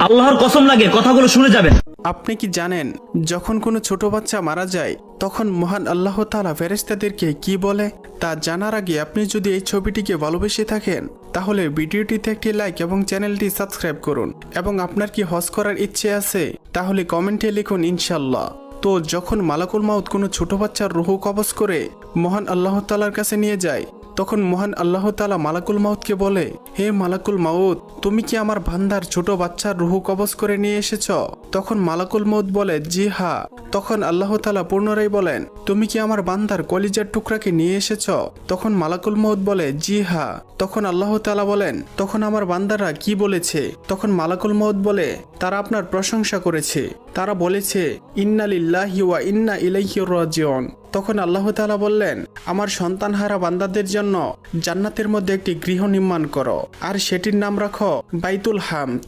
আল্লাহর কসম লাগে কথাগুলো শুনে যাবেন। আপনি কি জানেন যখন কোনো ছোট বাচ্চা মারা যায় তখন মহান আল্লাহ তাআলা ফেরেশতাদেরকে কি বলে? তা জানার আগে আপনি যদি এই ছবিটিকে ভালোবেসে থাকেন তাহলে ভিডিওটিতে একটি লাইক এবং চ্যানেলটি সাবস্ক্রাইব করুন। এবং আপনার কি হজ করার ইচ্ছে আছে? তাহলে কমেন্টে লিখুন ইনশাল্লাহ। তো যখন মালাকুল মাউত কোনো ছোট বাচ্চার রুহ কবজ করে মহান আল্লাহ তাআলার কাছে নিয়ে যায়, তখন মহান আল্লাহ তাআলা মালাকুল মাউতকে বলে, হে মালাকুল মাউত, তুমি কি আমার বান্দার ছোট বাচ্চার রুহ কবজ করে নিয়ে এসেছ? তখন মালাকুল মাউত বলে, জি হ্যাঁ। তখন আল্লাহ তাআলা পুনরায় বলেন, তুমি কি আমার বান্দার কলিজার টুকরাকে নিয়ে এসেছ? তখন মালাকুল মাউত বলে, জি হ্যাঁ। তখন আল্লাহ তাআলা বলেন, তখন আমার বান্দারা কি বলেছে? তখন মালাকুল মাউত বলে, তারা আপনার প্রশংসা করেছে। তারা বলেছে, ইন্না লিল্লাহি ওয়া ইন্না ইলাইহি রাজিউন। তখন আল্লাহ তাআলা বললেন, আমার সন্তানহারা বান্দাদের জন্য জান্নাতের মধ্যে একটি গৃহ নির্মাণ করো, আর সেটির নাম রাখো বাইতুল হামদ।